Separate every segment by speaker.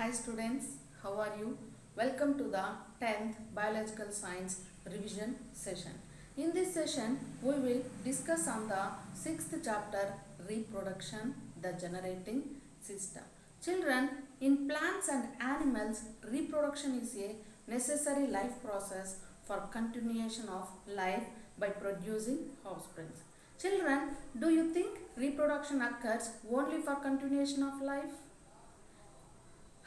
Speaker 1: Hi students, how are you? Welcome to the 10th Biological Science revision session. In this session, we will discuss on the 6th chapter reproduction, the generating system. Children, in plants and animals, reproduction is a necessary life process for continuation of life by producing offsprings. Children, do you think reproduction occurs only for continuation of life?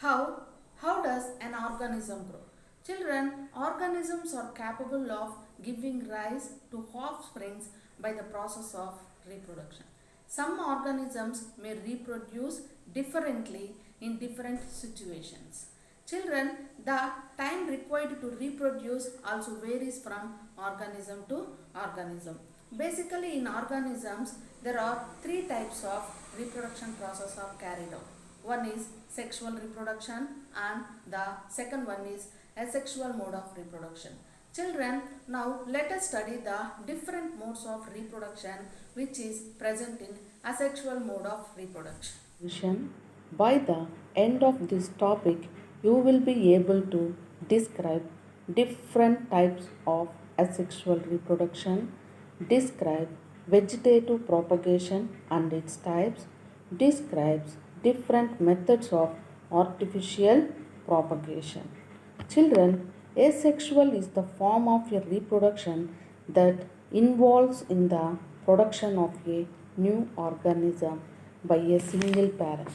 Speaker 1: How? How does an organism grow? Children, organisms are capable of giving rise to offsprings by the process of reproduction. Some organisms may reproduce differently in different situations. Children, the time required to reproduce also varies from organism to organism. Basically, in organisms, there are three types of reproduction process are carried out. One is sexual reproduction and the second one is asexual mode of reproduction. Children, now let us study the different modes of reproduction which is present in asexual mode of reproduction.
Speaker 2: By the end of this topic, you will be able to describe different types of asexual reproduction, describe vegetative propagation and its types, describes different methods of artificial propagation. Children, asexual is the form of a reproduction that involves in the production of a new organism by a single parent.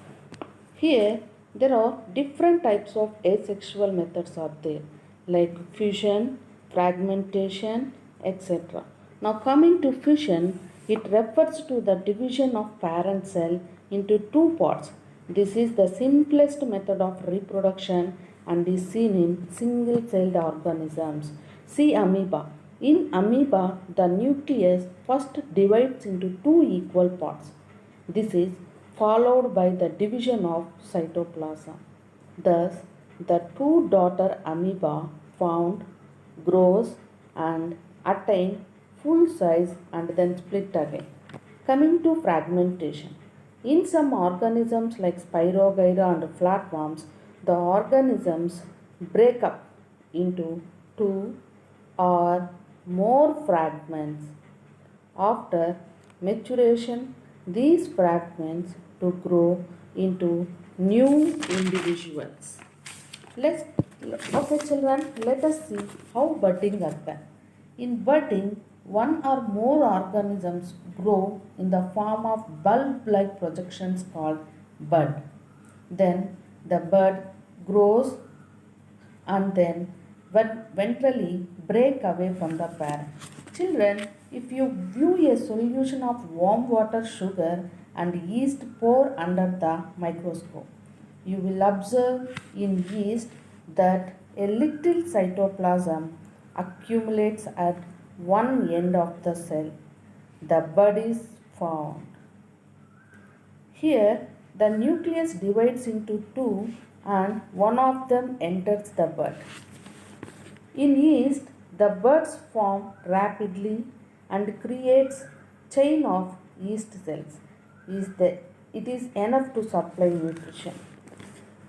Speaker 2: Here, there are different types of asexual methods are there, like fission, fragmentation, etc. Now coming to fission, it refers to the division of parent cell into two parts. This is the simplest method of reproduction and is seen in single-celled organisms. See amoeba. In amoeba, the nucleus first divides into two equal parts. This is followed by the division of cytoplasm. Thus, the two daughter amoeba found, grows and attain full size and then split again. Coming to fragmentation. In some organisms like Spirogyra and flatworms, the organisms break up into two or more fragments. After maturation, these fragments to grow into new individuals. Okay children, let us see how budding occurs. In budding, one or more organisms grow in the form of bulb-like projections called bud. Then the bud grows and then ventrally break away from the parent. Children, if you view a solution of warm water, sugar and yeast pour under the microscope, you will observe in yeast that a little cytoplasm accumulates at one end of the cell. The bud is found. Here, the nucleus divides into two and one of them enters the bud. In yeast, the buds form rapidly and creates chain of yeast cells. It is enough to supply nutrition.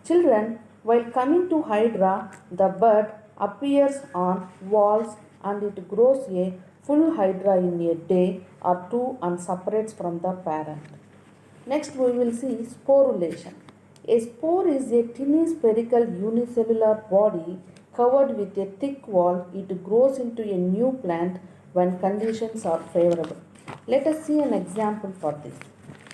Speaker 2: Children, while coming to hydra, the bud appears on walls and it grows a full hydra in a day or two and separates from the parent. Next we will see sporulation. A spore is a tiny spherical unicellular body covered with a thick wall. It grows into a new plant when conditions are favorable. Let us see an example for this.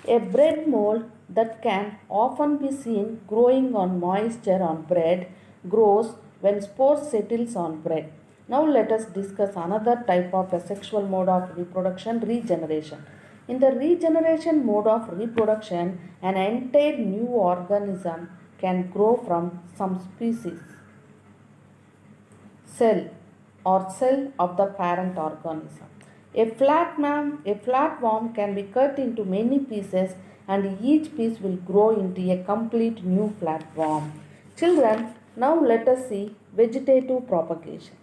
Speaker 2: A bread mold that can often be seen growing on moisture on bread grows when spore settles on bread. Now let us discuss another type of asexual mode of reproduction, regeneration. In the regeneration mode of reproduction, an entire new organism can grow from some species, cell of the parent organism. A flatworm can be cut into many pieces and each piece will grow into a complete new flatworm. Children, now let us see vegetative propagation.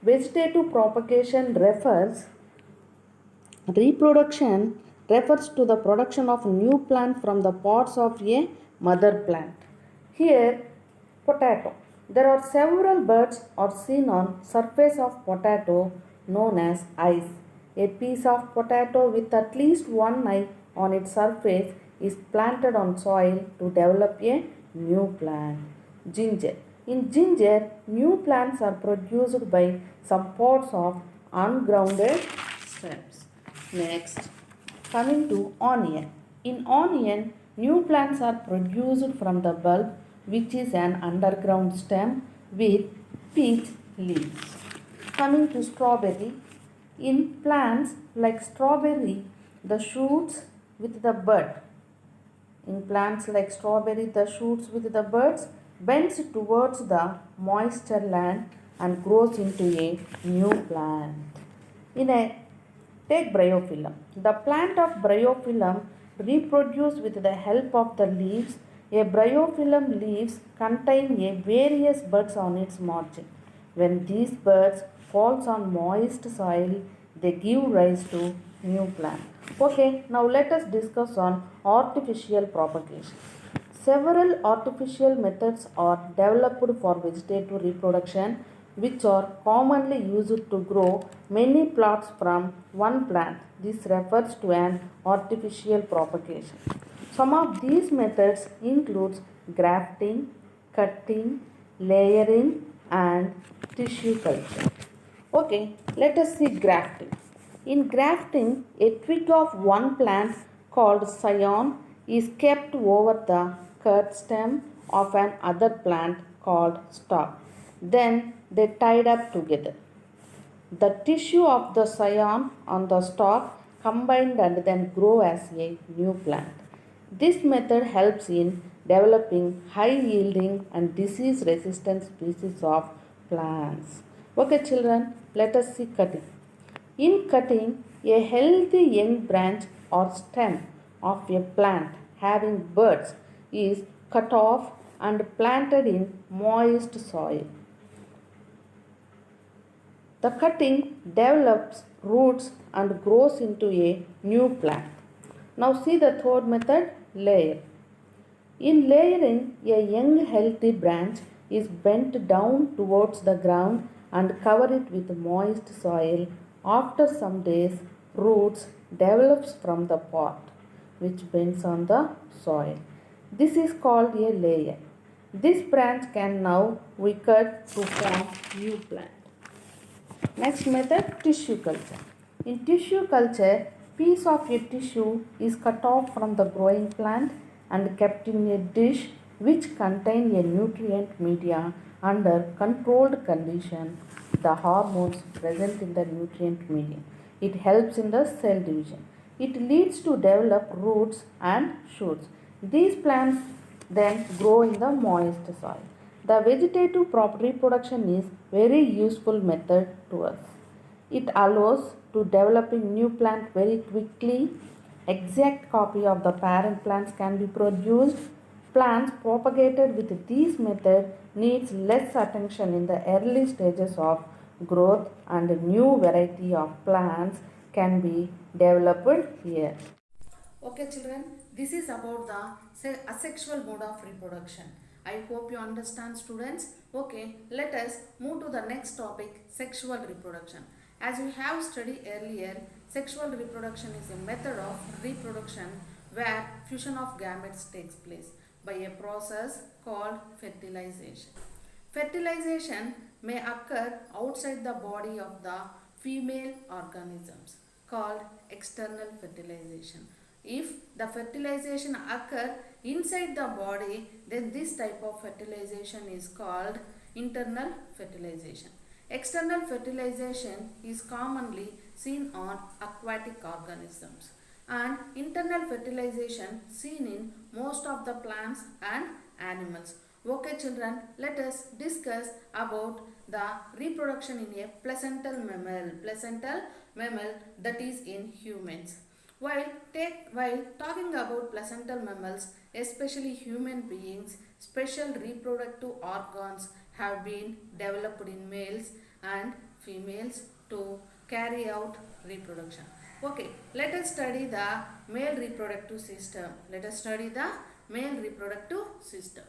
Speaker 2: Vegetative propagation reproduction refers to the production of new plant from the pods of a mother plant. Here, Potato. There are several birds are seen on surface of potato known as eyes. A piece of potato with at least one eye on its surface is planted on soil to develop a new plant. Ginger. In ginger, new plants are produced by some pods of ungrounded stems. Next, coming to onion. In onion, new plants are produced from the bulb, which is an underground stem with peach leaves. Coming to strawberry. In plants like strawberry, the shoots with the bud. In plants like strawberry, the shoots with the buds bends towards the moisture land and grows into a new plant. In a Take bryophyllum. The plant of bryophyllum reproduce with the help of the leaves. A bryophyllum leaves contain a various buds on its margin. When these buds falls on moist soil, they give rise to new plant. Okay, now let us discuss on artificial propagation. Several artificial methods are developed for vegetative reproduction, which are commonly used to grow many plots from one plant. This refers to an artificial propagation. Some of these methods include grafting, cutting, layering, and tissue culture. Okay, let us see grafting. In grafting, a twig of one plant called scion is kept over the cut stem of an other plant called stalk. Then they tied up together. The tissue of the scion on the stalk combined and then grow as a new plant. This method helps in developing high yielding and disease resistant species of plants. Okay, children, let us see cutting. In cutting, a healthy young branch or stem of a plant having buds is cut off and planted in moist soil. The cutting develops roots and grows into a new plant. Now see the third method, layer. In layering, a young healthy branch is bent down towards the ground and cover it with moist soil. After some days, roots develops from the pot which bends on the soil. This is called a layer. This branch can now be cut to form new plant. Next method, tissue culture. In tissue culture, piece of a tissue is cut off from the growing plant and kept in a dish which contain a nutrient media under controlled condition. The hormones present in the nutrient medium. It helps in the cell division. It leads to develop roots and shoots. These plants then grow in the moist soil. The vegetative reproduction is very useful method to us. It allows to developing new plant very quickly. Exact copy of the parent plants can be produced. Plants propagated with this method needs less attention in the early stages of growth and a new variety of plants can be developed here.
Speaker 1: Okay children, this is about the asexual mode of reproduction. I hope you understand students. Okay, let us move to the next topic, sexual reproduction. As we have studied earlier, sexual reproduction is a method of reproduction where fusion of gametes takes place by a process called fertilization. Fertilization may occur outside the body of the female organisms called external fertilization. If the fertilization occur inside the body, then this type of fertilization is called internal fertilization. External fertilization is commonly seen on aquatic organisms and internal fertilization seen in most of the plants and animals. Okay children, let us discuss about the reproduction in a placental mammal that is in humans. While talking about placental mammals, especially human beings, special reproductive organs have been developed in males and females to carry out reproduction. Okay, let us study the male reproductive system.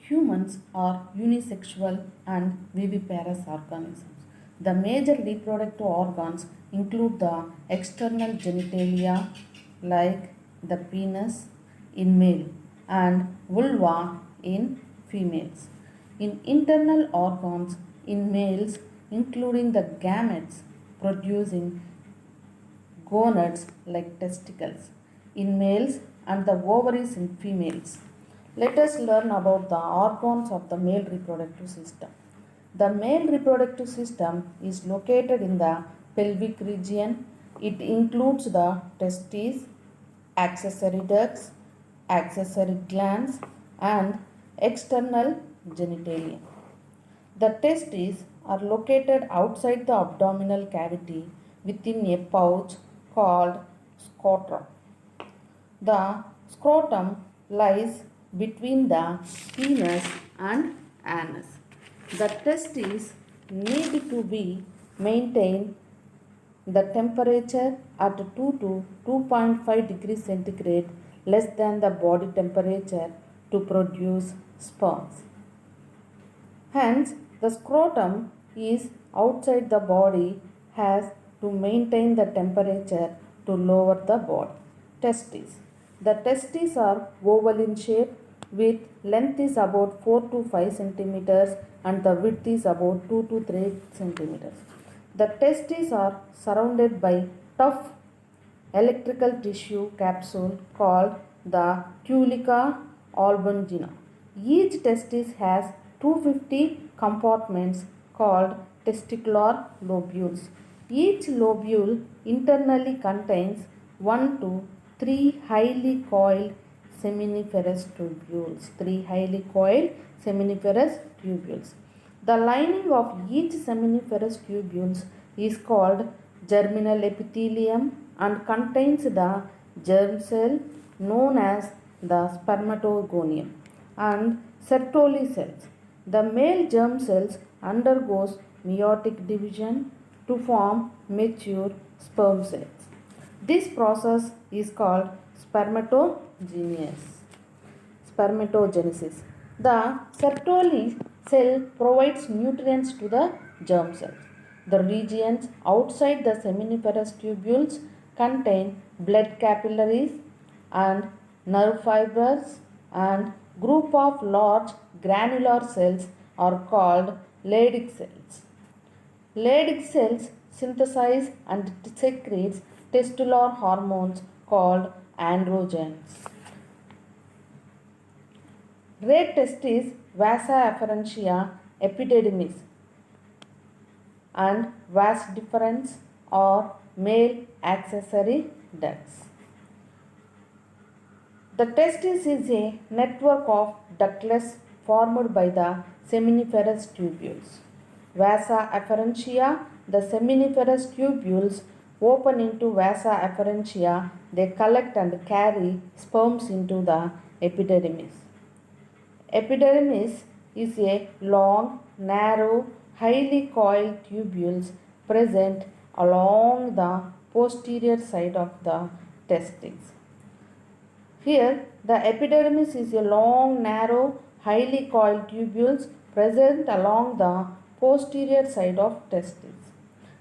Speaker 2: Humans are unisexual and viviparous organisms. The major reproductive organs include the external genitalia like the penis in male and vulva in females. In internal organs in males including the gametes producing gonads like testicles in males and the ovaries in females. Let us learn about the organs of the male reproductive system. The male reproductive system is located in the pelvic region. It includes the testes, accessory ducts, accessory glands, and external genitalia. The testes are located outside the abdominal cavity within a pouch called scrotum. The scrotum lies between the penis and anus. The testes need to be maintained the temperature at 2 to 2.5 degrees centigrade less than the body temperature to produce sperms. Hence, the scrotum is outside the body has to maintain the temperature to lower the body. Testes. The testes are oval in shape with length is about 4 to 5 centimeters and the width is about 2 to 3 centimeters. The testes are surrounded by tough electrical tissue capsule called the tulica albugina. Each testis has 250 compartments called testicular lobules. Each lobule internally contains 1 to 3 highly coiled seminiferous tubules. 3 highly coiled seminiferous tubules. The lining of each seminiferous tubules is called germinal epithelium and contains the germ cell known as the spermatogonium and Sertoli cells. The male germ cells undergoes meiotic division to form mature sperm cells. This process is called spermatogenesis. The Sertoli cell provides nutrients to the germ cells. The regions outside the seminiferous tubules contain blood capillaries and nerve fibers and group of large granular cells are called Leydig cells. Leydig cells synthesize and secretes testicular hormones called androgens. Red testis, vasa afferentia, epididymis and vas deferens are male accessory ducts. The testis is a network of ductlets formed by the seminiferous tubules. Vasa afferentia, the seminiferous tubules open into vasa afferentia, they collect and carry sperms into the epididymis. Epididymis is a long, narrow, highly coiled tubules present along the posterior side of the testes. Here, the epididymis is a long, narrow, highly coiled tubules present along the posterior side of testes.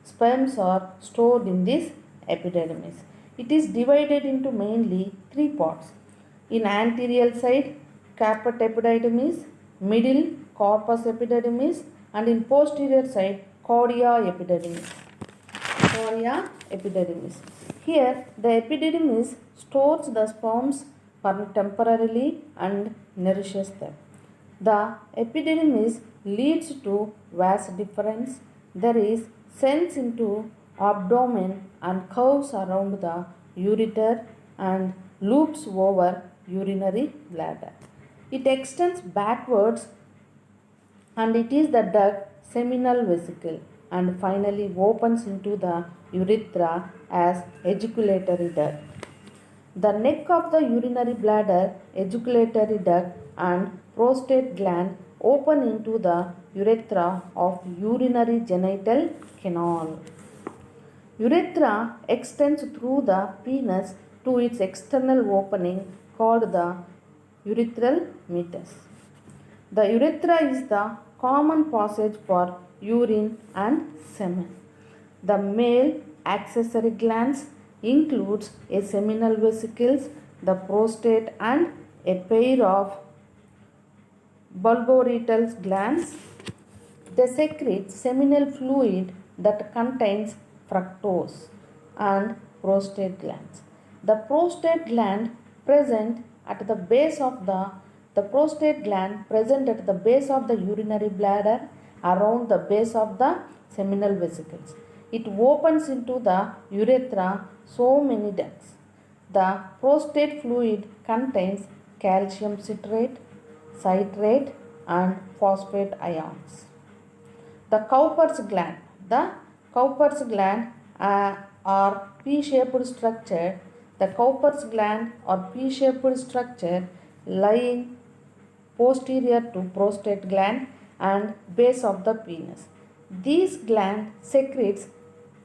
Speaker 2: Sperms are stored in this epididymis. It is divided into mainly 3 parts. In anterior side, caput epididymis, middle corpus epididymis, and in posterior side, cordia epididymis. Cordia epididymis. Here, the epididymis stores the sperms temporarily and nourishes them. The epididymis leads to vas deferens. There is sense into abdomen and curves around the ureter and loops over urinary bladder. It extends backwards and it is the duct seminal vesicle and finally opens into the urethra as ejaculatory duct. The neck of the urinary bladder, ejaculatory duct and prostate gland open into the urethra of urinary genital canal. Urethra extends through the penis to its external opening called the urethral meatus. The urethra is the common passage for urine and semen. The male accessory glands includes a seminal vesicles, the prostate and a pair of bulboretal glands. They secrete seminal fluid that contains fructose and prostate glands. The prostate gland present at the base of the prostate gland present at the base of the urinary bladder around the base of the seminal vesicles. It opens into the urethra so many ducts. The prostate fluid contains calcium citrate, citrate and phosphate ions. The Cowper's gland. The Cowper's gland are P-shaped structure. The Cowper's gland or P-shaped structure lying posterior to prostate gland and base of the penis. These gland secretes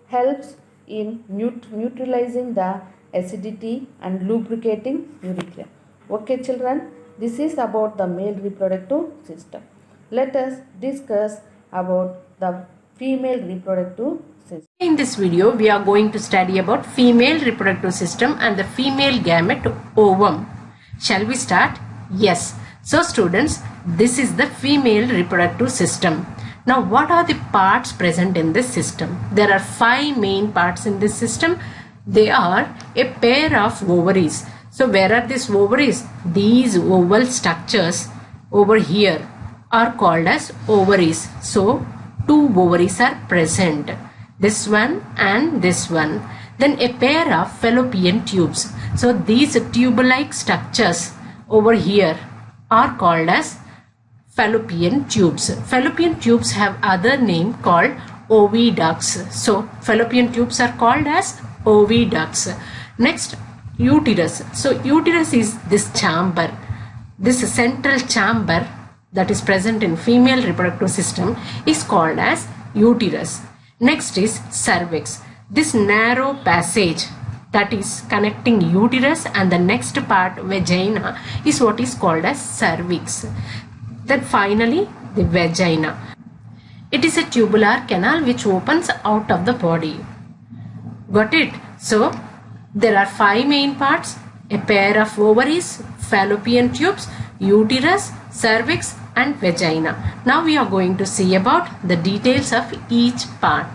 Speaker 2: helps in neutralizing the acidity and lubricating urethra. Okay children, this is about the male reproductive system. Let us discuss about the female reproductive system.
Speaker 3: In this video, we are going to study about female reproductive system and the female gamete ovum. Shall we start? Yes. So students, this is the female reproductive system. Now what are the parts present in this system? There are 5 main parts in this system. They are a pair of ovaries. So where are these ovaries? These oval structures over here are called as ovaries. So 2 ovaries are present. This one and this one. Then a pair of fallopian tubes. So these tube-like structures over here are called as fallopian tubes. Fallopian tubes have other name called oviducts. So fallopian tubes are called as oviducts. Next, uterus. So uterus is this chamber, this central chamber that is present in female reproductive system is called as uterus. Next is cervix. This narrow passage that is connecting uterus and the next part vagina is what is called as cervix. Then finally the vagina. It is a tubular canal which opens out of the body. Got it? So there are 5 main parts: a pair of ovaries, fallopian tubes, uterus, cervix and vagina. Now we are going to see about the details of each part.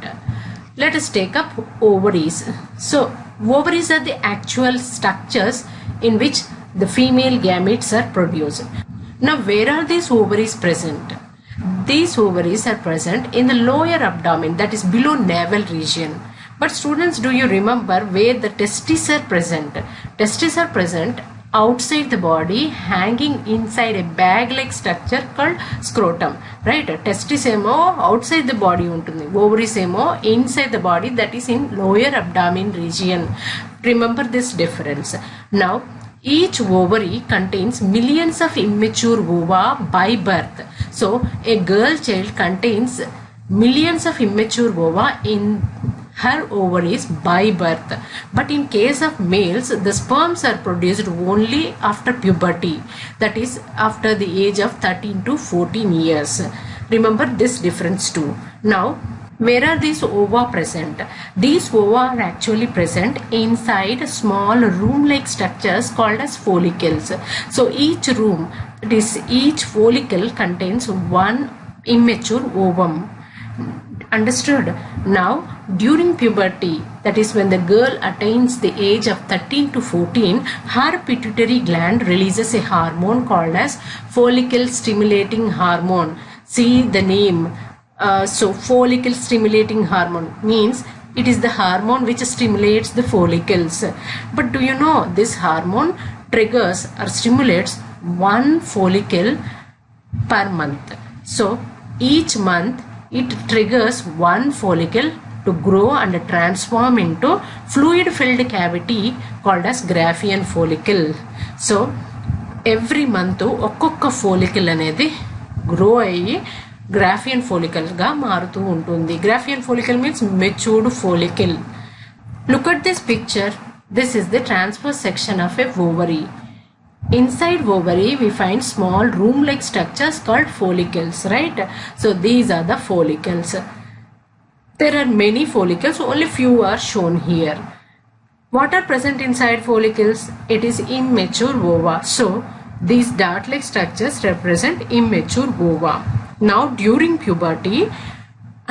Speaker 3: Let us take up ovaries. So ovaries are the actual structures in which the female gametes are produced. Now where are these ovaries present? These ovaries are present in the lower abdomen, that is below navel region. But students, do you remember where the testes are present? Testes are present outside the body, hanging inside a bag-like structure called scrotum. Right? Testes emo outside the body untundi. Ovaries emo inside the body, that is in lower abdomen region. Remember this difference. Now each ovary contains millions of immature ova by birth. So a girl child contains millions of immature ova in her ovaries by birth. But in case of males, the sperms are produced only after puberty, that is after the age of 13 to 14 years. Remember this difference too. Now where are these ova present? These ova are actually present inside small room-like structures called as follicles. So each room, each follicle contains one immature ovum. Understood? Now during puberty, that is when the girl attains the age of 13 to 14, her pituitary gland releases a hormone called as follicle stimulating hormone. See the name. So follicle stimulating hormone means it is the hormone which stimulates the follicles. But do you know this hormone triggers or stimulates one follicle per month. So each month it triggers one follicle to grow and transform into fluid filled cavity called as Graafian follicle. So every month ఒక్కొక్క follicle అనేది grow అయ్యి Graafian follicle గా మారుతూ ఉంటుంది. Graafian follicle means matured follicle. Look at this picture. This is the transverse section of a ovary. Inside ovary we find small room-like structures called follicles, right? So these are the follicles. There are many follicles, only few are shown here. What are present inside follicles? It is immature ova. So these dart-like structures represent immature ova. Now during puberty,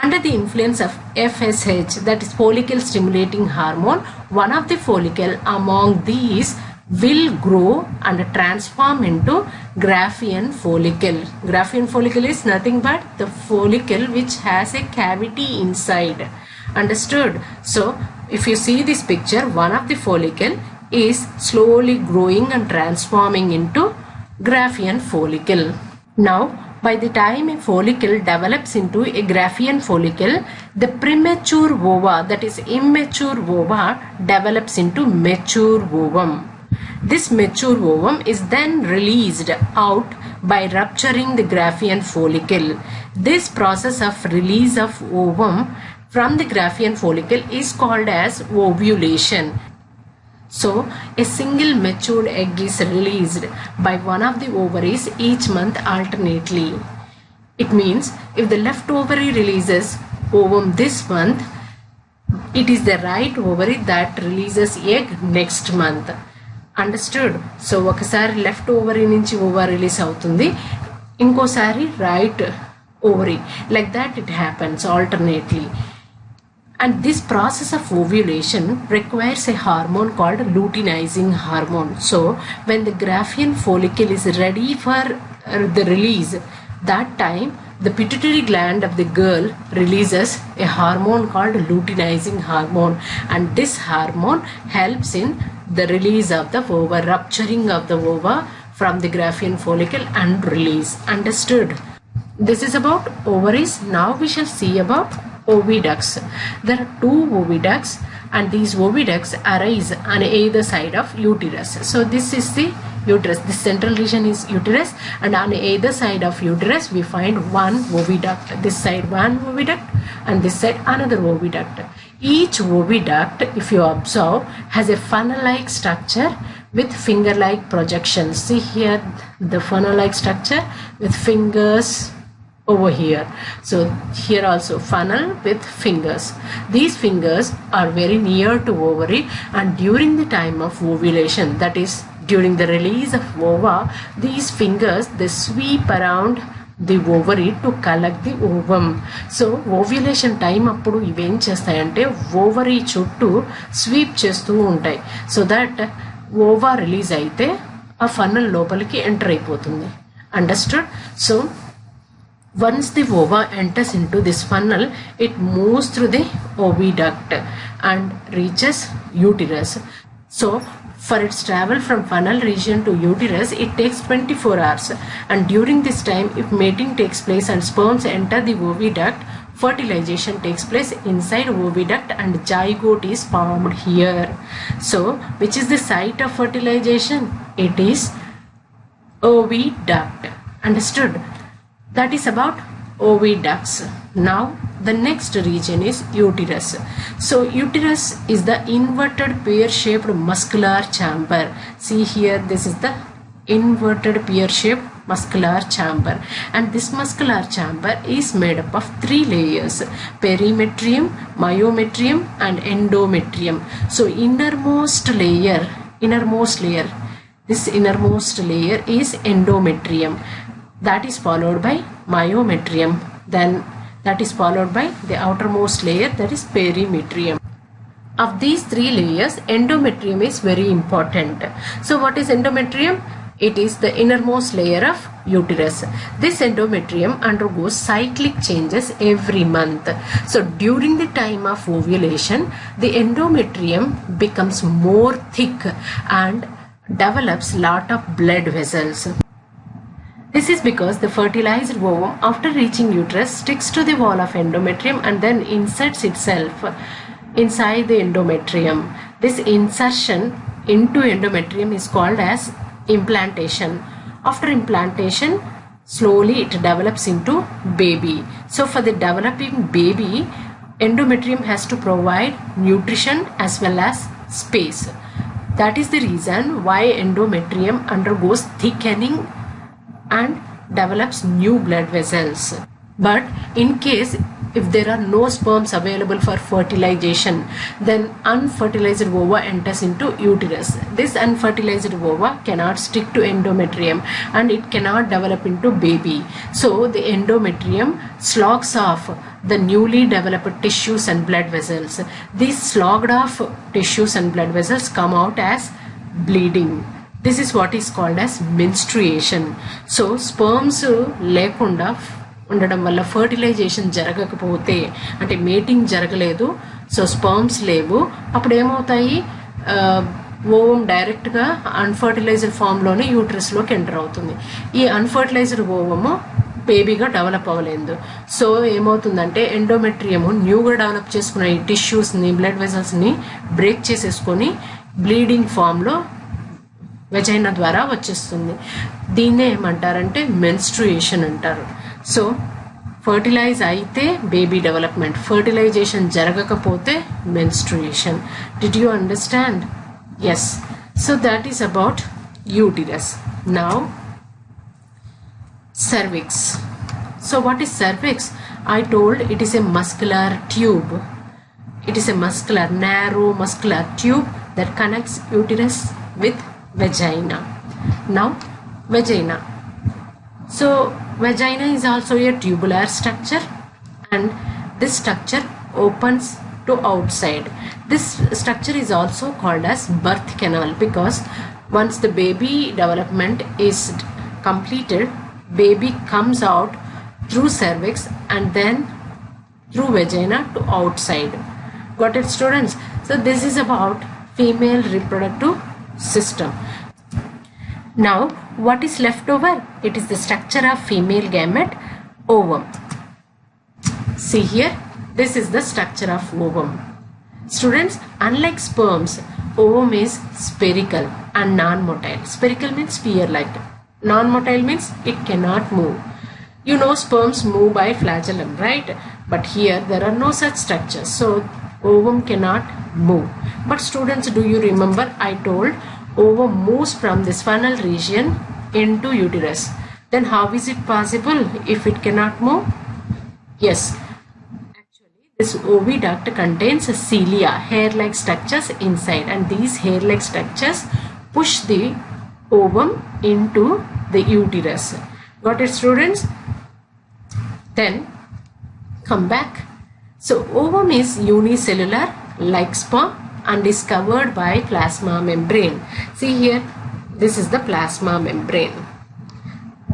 Speaker 3: under the influence of FSH, that is follicle stimulating hormone, one of the follicle among these will grow and transform into Graafian follicle. Graafian follicle is nothing but the follicle which has a cavity inside. Understood? So if you see this picture, one of the follicle is slowly growing and transforming into Graafian follicle. Now by the time a follicle develops into a Graafian follicle, the premature ova, that is immature ova, develops into mature ovum. This mature ovum is then released out by rupturing the Graafian follicle. This process of release of ovum from the Graafian follicle is called as ovulation. So a single matured egg is released by one of the ovaries each month alternately. It means if the left ovary releases ovum this month, it is the right ovary that releases egg next month. Understood? So ఒకసారి left ovary నుంచి ova release అవుతుంది, ఇంకోసారి right ovary. Like that it happens alternately. And this process of ovulation requires a hormone called luteinizing hormone. So when the Graafian follicle is ready for the release, that time the pituitary gland of the girl releases a hormone called luteinizing hormone, and this hormone helps in the release of the ova, rupturing of the ova from the Graafian follicle and release. Understood? This is about ovaries. Now we shall see about oviducts. There are two oviducts, and these oviducts arise on either side of uterus. So this is the uterus. This central region is uterus, and on either side of uterus we find one oviduct. This side one oviduct and this side another oviduct. Each oviduct, if you observe, has a funnel-like structure with finger-like projections. See here the funnel-like structure with fingers over here. So here also funnel with fingers. These fingers are very near to ovary, and during the time of ovulation, that is during the release of ova, these fingers they sweep around the ovary to collect the ovum. So ovulation time appudu ఇవేం చేస్తాయంటే ovary చుట్టూ sweep చేస్తూ ఉంటాయి, so that ova release అయితే ఆ funnel లోపలికి enter అయిపోతుంది. Understood? So once the ova enters into this funnel, it moves through the oviduct and reaches uterus. So for its travel from funnel region to uterus, it takes 24 hours, and during this time if mating takes place and sperms enter the oviduct, fertilization takes place inside oviduct and zygote is formed here. So which is the site of fertilization? It is oviduct. Understood? That is about oviducts. Now the next region is uterus. So uterus is the inverted pear-shaped muscular chamber. See here, this is the inverted pear-shaped muscular chamber, and this muscular chamber is made up of 3 layers: perimetrium, myometrium and endometrium. So innermost layer, this innermost layer is endometrium, that is followed by myometrium, then that is followed by the outermost layer, that is perimetrium. Of these 3 layers, endometrium is very important. So what is endometrium? It is the innermost layer of uterus. This endometrium undergoes cyclic changes every month. So during the time of ovulation, the endometrium becomes more thick and develops lot of blood vessels. This is because the fertilized ovum, after reaching uterus, sticks to the wall of endometrium and then inserts itself inside the endometrium. This insertion into endometrium is called as implantation. After implantation, slowly it develops into baby. So for the developing baby, endometrium has to provide nutrition as well as space. That is the reason why endometrium undergoes thickening and develops new blood vessels. But in case if there are no sperms available for fertilization, then unfertilized ova enters into uterus. This unfertilized ova cannot stick to endometrium and it cannot develop into baby. So the endometrium slogs off the newly developed tissues and blood vessels. These slogged off tissues and blood vessels come out as bleeding. This is what is called as menstruation. So sperms lekunda ఉండడం వల్ల fertilisation జరగకపోతే అంటే mating జరగలేదు, so sperms లేవు, అప్పుడు ఏమవుతాయి, ovum డైరెక్ట్గా unfertilised ఫామ్లోనే యూట్రస్లోకి enter అవుతుంది. ఈ అన్ఫర్టిలైజ్డ్ ఓవము బేబీగా డెవలప్ అవ్వలేదు. సో ఏమవుతుందంటే ఎండోమెట్రియము న్యూగా డెవలప్ చేసుకున్న ఈ టిష్యూస్ని బ్లడ్ వెజల్స్ని బ్రేక్ చేసేసుకొని బ్లీడింగ్ ఫామ్లో వెజైనా ద్వారా వచ్చేస్తుంది. దీన్నే ఏమంటారంటే మెన్స్ట్రుయేషన్ అంటారు. సో ఫర్టిలైజ్ అయితే బేబీ డెవలప్మెంట్, ఫర్టిలైజేషన్ జరగకపోతే menstruation. Did you understand? Yes. So that is about uterus. Now cervix. So what is cervix? I told it is a muscular tube. It is a muscular, narrow muscular tube that connects uterus with vagina. Now vagina. So vagina is also a tubular structure and this structure opens to outside. This structure is also called as birth canal because once the baby development is completed, baby comes out through cervix and then through vagina to outside. Got it, students? So this is about female reproductive system. Now what is left over? It is the structure of female gamete, ovum. See here, this is the structure of ovum. Students, unlike sperms, ovum is spherical and non-motile. Spherical means sphere-like. Non-motile means it cannot move. You know sperms move by flagellum, right? But here there are no such structures. So ovum cannot move. But students, do you remember I told ovum moves from this funnel region into uterus. Then how is it possible if it cannot move? Yes. Actually, this oviduct contains cilia, hair-like structures inside, and these hair-like structures push the ovum into the uterus. Got it, students? Then come back. So ovum is unicellular like sperm and is covered by plasma membrane. See here, this is the plasma membrane.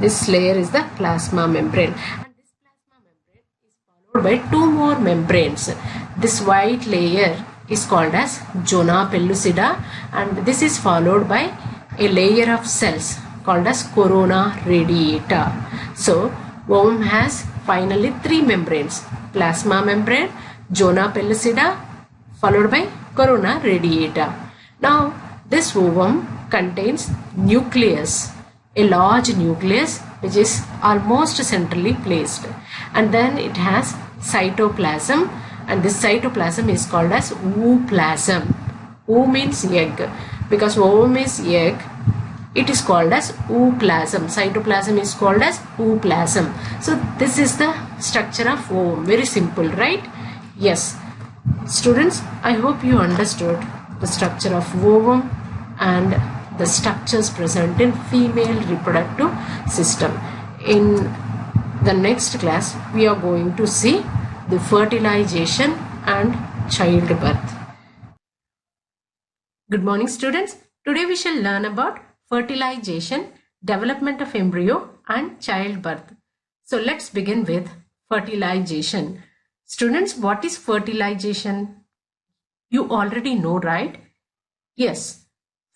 Speaker 3: This layer is the plasma membrane, and this plasma membrane is followed by two more membranes. This white layer is called as zona pellucida, and this is followed by a layer of cells called as corona radiata. So ovum has finally three membranes: plasma membrane, zona pellucida, followed by corona radiata. Now this ovum contains nucleus, a large nucleus which is almost centrally placed, and then it has cytoplasm, and this cytoplasm is called as ooplasm. Oo means egg. Because ovum is egg, it is called as ooplasm. Cytoplasm is called as ooplasm. So this is the structure of ovum. Very simple, right? Yes. Students, I hope you understood the structure of ovum and the structures present in female reproductive system. In the next class, we are going to see the fertilization and childbirth. Good morning, students. Today we shall learn about fertilization, development of embryo and childbirth. So let's begin with fertilization. Students, what is fertilization? You already know, right? Yes.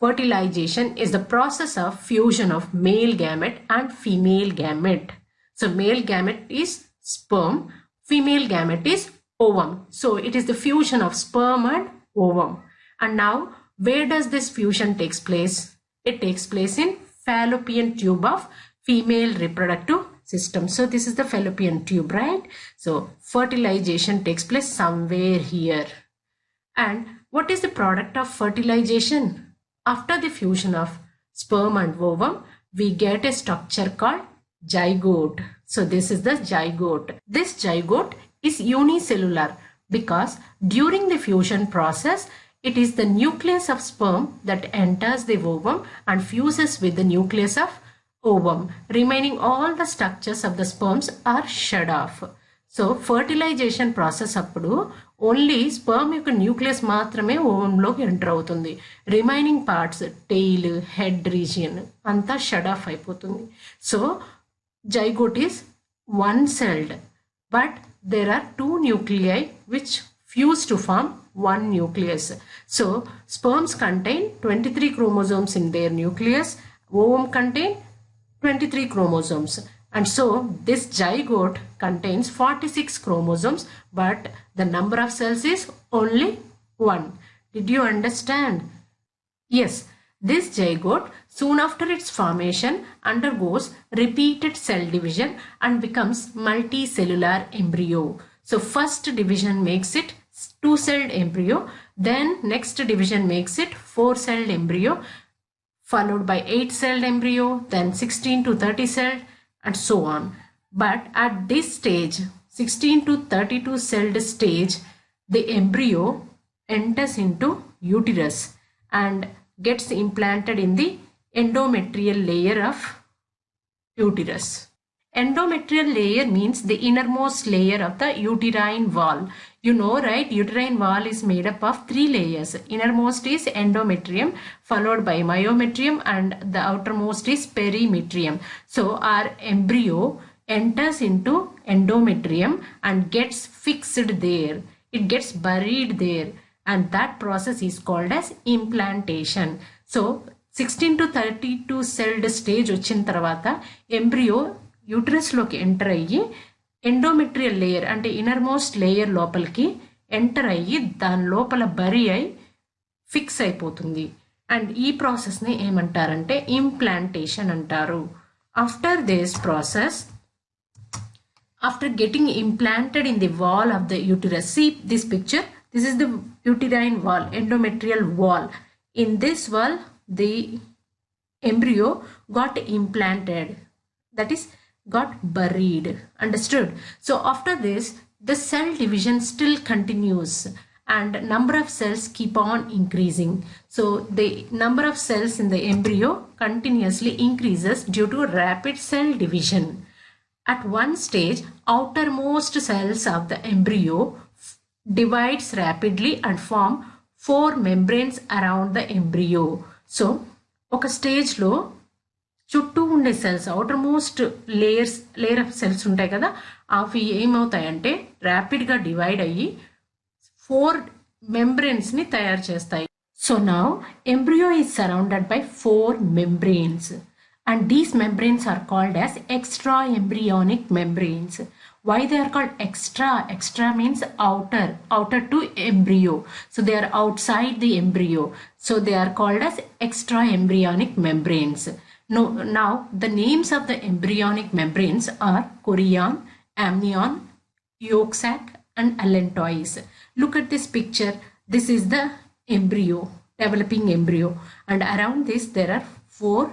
Speaker 3: Fertilization is the process of fusion of male gamete and female gamete. So male gamete is sperm, female gamete is ovum. So it is the fusion of sperm and ovum. And now, where does this fusion takes place? It takes place in fallopian tube of female reproductive system. So this is the fallopian tube, right? So fertilization takes place somewhere here. And what is the product of fertilization? After the fusion of sperm and ovum, we get a structure called zygote. So this is the zygote. This zygote is unicellular because during the fusion process, it is the nucleus of sperm that enters the ovum and fuses with the nucleus of ovum. Remaining all the structures of the sperms are shut off. So fertilization process appudu only sperm యొక్క nucleus మాత్రమే ఓవంలోకి enter అవుతుంది. Remaining parts tail, head region అంతా shut off అయిపోతుంది. So zygote is one celled, but there are two nuclei which fuse to form one nucleus. So sperms contain 23 chromosomes in their nucleus, ovum contain 23 chromosomes. And so this zygote contains 46 chromosomes, but the number of cells is only 1. Did you understand? Yes, this zygote soon after its formation undergoes repeated cell division and becomes multicellular embryo. So first division makes it 2-celled embryo, then next division makes it 4-celled embryo, followed by 8-celled embryo, then 16 to 30-celled, and so on. But at this stage, 16 to 32 celled stage, the embryo enters into uterus and gets implanted in the endometrial layer of uterus. Endometrial layer means the innermost layer of the uterine wall. You know, right? Uterine wall is made up of 3 layers. Innermost is endometrium, followed by myometrium, and the outermost is perimetrium. So our embryo enters into endometrium and gets fixed there. It gets buried there, and that process is called as implantation. So 16 to 32 celled stage వచ్చిన తర్వాత embryo uterus లోకి enter అయ్యి endometrial layer అంటే innermost layer లోపలికి enter అయ్యి దాని లోపల బరి అయి ఫిక్స్ అయిపోతుంది. అండ్ ఈ ప్రాసెస్ని ఏమంటారంటే ఇంప్లాంటేషన్ అంటారు. After this process, after getting implanted in the wall of the uterus, see this picture, this is the uterine wall, endometrial wall. In this wall, the embryo got implanted, that is got buried. Understood? So after this, the cell division still continues and number of cells keep on increasing. So the number of cells in the embryo continuously increases due to rapid cell division. At one stage, outermost cells of the embryo divides rapidly and form 4 membranes around the embryo. So ఒక స్టేజ్లో చుట్టూ ఉండే cells, outer most layer of cells ఉంటాయి కదా, అవి ఏమవుతాయంటే ర్యాపిడ్గా divide అయ్యి 4 మెంబ్రెన్స్ని తయారు చేస్తాయి. So now embryo is surrounded by 4 membranes, and these membranes are called as extra embryonic membranes. Why they are called extra? Extra means outer to embryo. So they are outside the embryo. So they are called as extra embryonic membranes. Now the names of the embryonic membranes are chorion, amnion, yolk sac, and allantois. Look at this picture. This is the embryo, developing embryo, and around this there are 4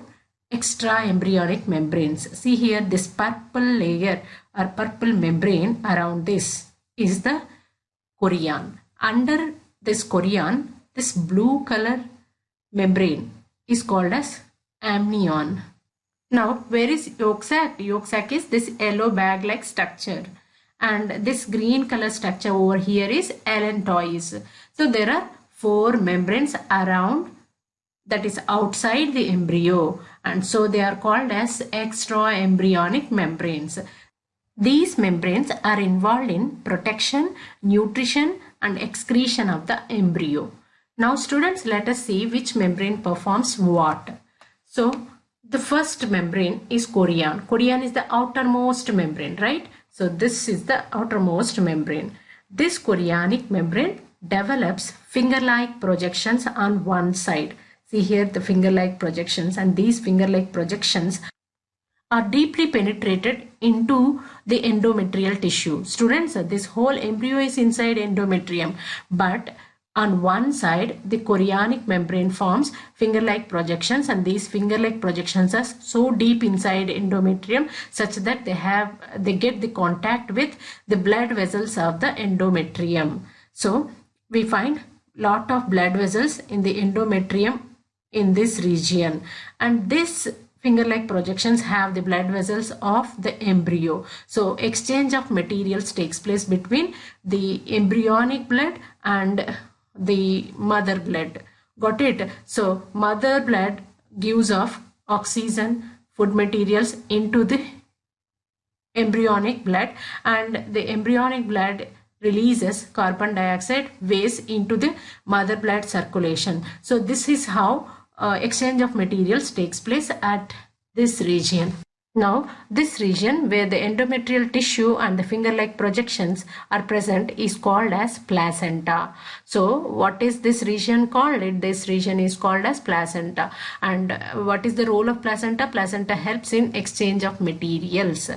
Speaker 3: extra embryonic membranes. See here, this purple layer or purple membrane around this is the chorion. Under this chorion, this blue color membrane is called as amnion. Now where is yolk sac? Yolk sac is this yellow bag like structure, and this green color structure over here is allantois. So there are 4 membranes around, that is outside the embryo, and so they are called as extra embryonic membranes. These membranes are involved in protection, nutrition, and excretion of the embryo. Now students, let us see which membrane performs what. So the first membrane is chorion. Chorion is the outermost membrane, right? So this is the outermost membrane. This chorionic membrane develops finger-like projections on one side. See here the finger-like projections, and these finger-like projections are deeply penetrated into the endometrial tissue. Students, this whole embryo is inside endometrium, but On one side, the chorionic membrane forms finger-like projections, and these finger-like projections are so deep inside endometrium such that they get the contact with the blood vessels of the endometrium. So we find lot of blood vessels in the endometrium in this region, and this finger-like projections have the blood vessels of the embryo. So exchange of materials takes place between the embryonic blood and the mother blood. Got it? So mother blood gives off oxygen, food materials into the embryonic blood, and the embryonic blood releases carbon dioxide waste into the mother blood circulation. So this is how exchange of materials takes place at this region. Now, this region where the endometrial tissue and the finger-like projections are present is called as placenta. So, what is this region called? This region is called as placenta. And what is the role of placenta? Placenta helps in exchange of materials.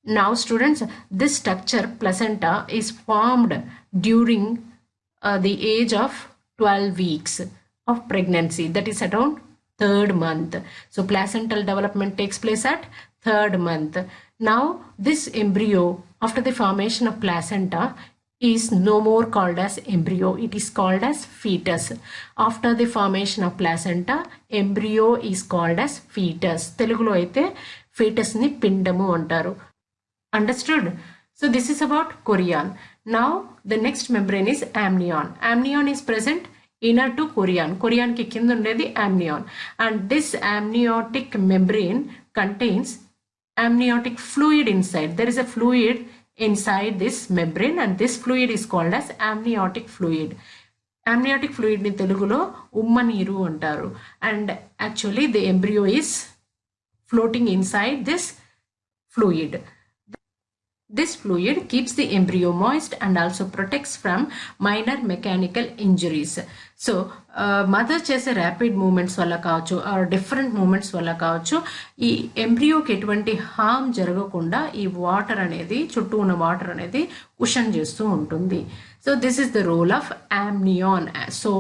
Speaker 3: Now, students, this structure, placenta, is formed during the age of 12 weeks of pregnancy, that is around 3rd month. So placental development takes place at 3rd month. Now this embryo, after the formation of placenta, is no more called as embryo, it is called as fetus. After the formation of placenta, embryo is called as fetus. Telugulo aithe fetus ni pindamu antaru. Understood? So this is about chorion. Now the next membrane is amnion. Amnion is present inner to chorion. Chorion ki kinda undedi amnion, and this amniotic membrane contains amniotic fluid inside. There is a fluid inside this membrane, and this fluid is called as amniotic fluid. Amniotic fluid ni Telugulo umma neeru antaru, and actually the embryo is floating inside this fluid. This fluid keeps the embryo moist and also protects from minor mechanical injuries. So, mother chese rapid movements valla kavachu or different movements valla kavachu ee embryo ki eటువంటి harm jaragakunda ee water anedi chuttu una water anedi cushion chestu untundi. So this is the role of amnion. So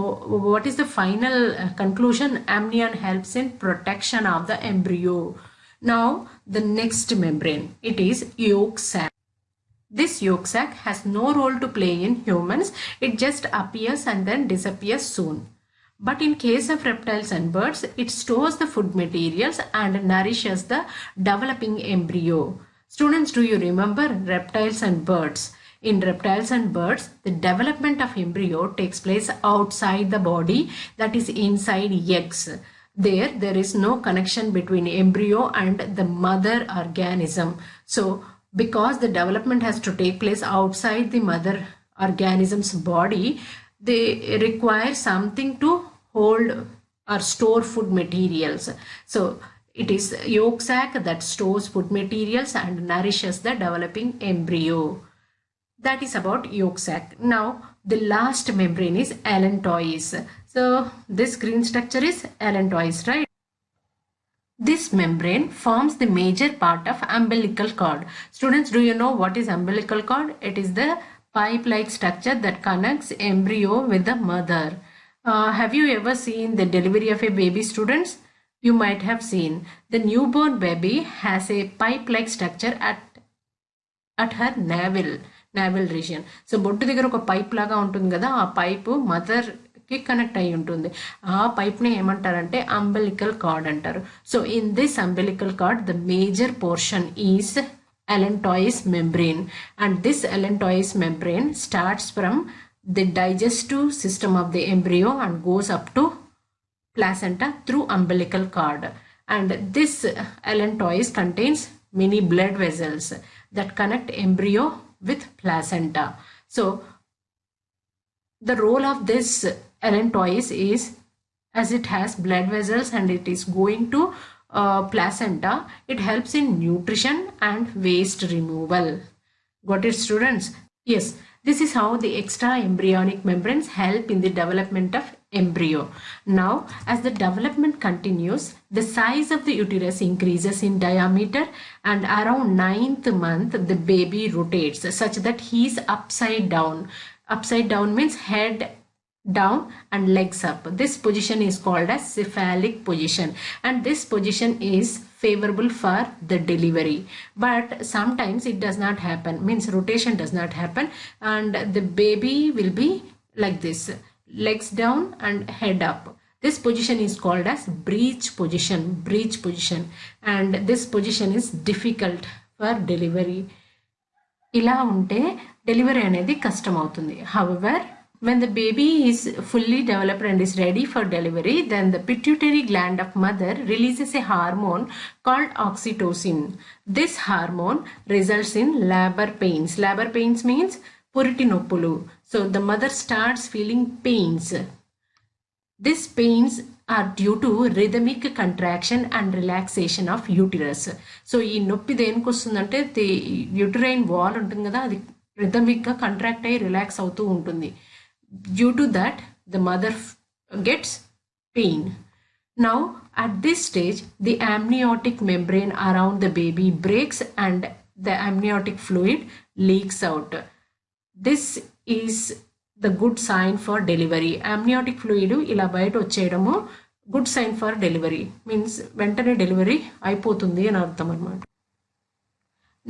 Speaker 3: what is the final conclusion? Amnion helps in protection of the embryo. Now the next membrane, it is yolk sac. This yolk sac has no role to play in humans. It just appears and then disappears soon. But in case of reptiles and birds, it stores the food materials and nourishes the developing embryo. Students, do you remember reptiles and birds? In reptiles and birds, the development of embryo takes place outside the body, that is inside eggs. There is no connection between embryo and the mother organism. So because the development has to take place outside the mother organism's body, they require something to hold or store food materials. So it is yolk sac that stores food materials and nourishes the developing embryo. That is about yolk sac. Now the last membrane is allantois. So this green structure is allantois, right? This membrane forms the major part of umbilical cord. Students, do you know what is umbilical cord? It is the pipe-like structure that connects embryo with the mother. Have you ever seen the delivery of a baby, students? You might have seen. The newborn baby has a pipe-like structure at her navel region. So బొట్టు దగ్గర ఒక pipe లాగా ఉంటుంది కదా, ఆ pipe mother కి connect అయి ఉంటుంది. ఆ పైప్ ని ఏమంటారంటే అంబిలికల్ కార్డ్ అంటారు. So in this umbilical card the major portion is allantois membrane, and this allantois membrane starts from the digestive system of the embryo and goes up to placenta through umbilical cord. And this allantois contains many blood vessels that connect embryo with placenta. So the role of this allantois is, as it has blood vessels and it is going to placenta, it helps in nutrition and waste removal. Got it, students? Yes, this is how the extra embryonic membranes help in the development of embryo. Now, as the development continues, the size of the uterus increases in diameter, and around 9th month, the baby rotates such that he is upside down. Upside down means head down and legs up. This position is called as cephalic position, and this position is favorable for the delivery. But sometimes it does not happen, means rotation does not happen, and the baby will be like this, legs down and head up. This position is called as breech position, and this position is difficult for delivery. ఇలా ఉంటే delivery అనేది కష్టం అవుతుంది. However when the baby is fully developed and is ready for delivery, then the pituitary gland of mother releases a hormone called oxytocin. This hormone results in labor pains. Labor pains means పురిటి నొప్పులు. So the mother starts feeling pains. These pains are due to rhythmic contraction and relaxation of uterus. So ఈ నొప్పి దేనికి వస్తుందంటే uterine wall ఉంటుంది కదా, అది రిథమిక్గా contract అయ్యి రిలాక్స్ అవుతూ ఉంటుంది. Due to that, the mother gets pain. Now, at this stage, the amniotic membrane around the baby breaks and the amniotic fluid leaks out. This is the good sign for delivery. Amniotic fluid ila bayata vacheyadamu good sign for delivery, means ventane delivery అయిపోతుంది అని అర్థం అన్నమాట.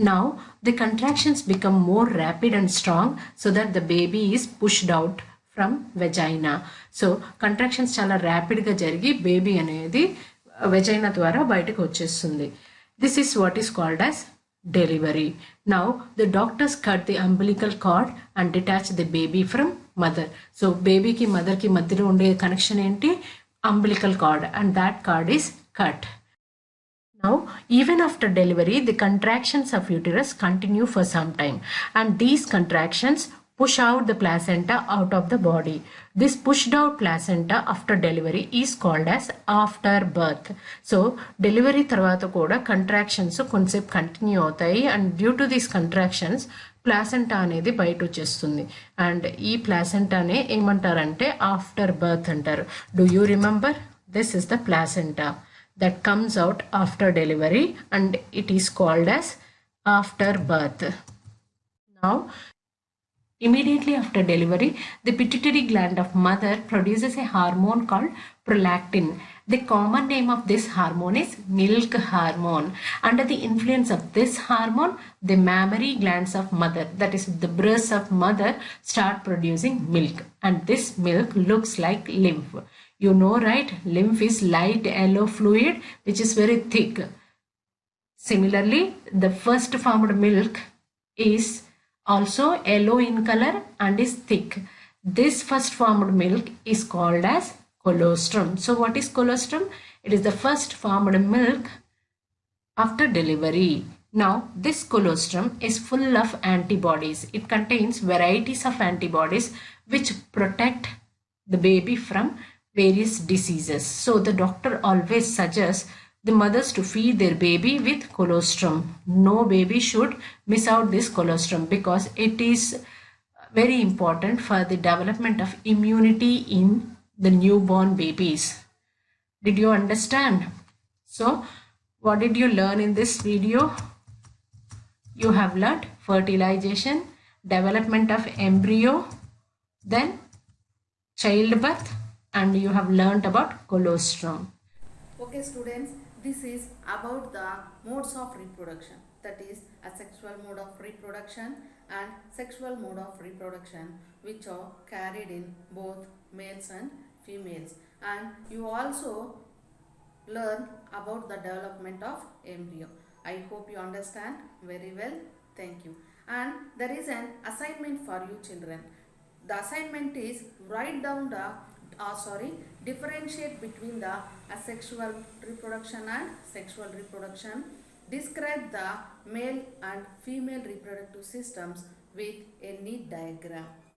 Speaker 3: Now the contractions become more rapid and strong so that the baby is pushed out from vagina. So contractions చాలా ర్యాపిడ్గా జరిగి baby అనేది vagina ద్వారా బయటకు వచ్చేస్తుంది. This is what is called as delivery. Now the doctors cut the umbilical cord and detach the baby from mother. So బేబీకి మదర్కి మధ్యలో ఉండే కనెక్షన్ ఏంటి? Umbilical cord, and that cord is cut. Now, even after delivery, the contractions of uterus continue for some time, and these contractions push out the placenta out of the body. This pushed out placenta after delivery is called as afterbirth. So, delivery tarvata kuda contractions konsept continue avutayi, and due to these contractions, placenta అనేది బయట వచ్చేస్తుంది, and ఈ ప్లాసెంటానే ఏమంటారంటే after birth అంటారు. Do you remember? This is the placenta that comes out after delivery, and it is called as afterbirth. Now, immediately after delivery, the pituitary gland of mother produces a hormone called prolactin. The common name of this hormone is milk hormone. Under the influence of this hormone, the mammary glands of mother, that is the breasts of mother, start producing milk, and this milk looks like lymph. You know, right? Lymph is light yellow fluid which is very thick. Similarly, the first formed milk is also yellow in color and is thick. This first formed milk is called as colostrum. So what is colostrum? It is the first formed milk after delivery. Now, this colostrum is full of antibodies. It contains varieties of antibodies which protect the baby from various diseases. So the doctor always suggests the mothers to feed their baby with colostrum. No baby should miss out this colostrum because it is very important for the development of immunity in the newborn babies. Did you understand? So what did you learn in this video? You have learnt fertilization, development of embryo, then childbirth, and you have learnt about colostrum.
Speaker 1: Okay students, this is about the modes of reproduction, that is asexual mode of reproduction and sexual mode of reproduction, which are carried in both males and females. And you also learn about the development of embryo. I hope you understand very well. Thank you. And there is an assignment for you children. The assignment is write down the differentiate between the asexual reproduction and sexual reproduction. Describe the male and female reproductive systems with a neat diagram.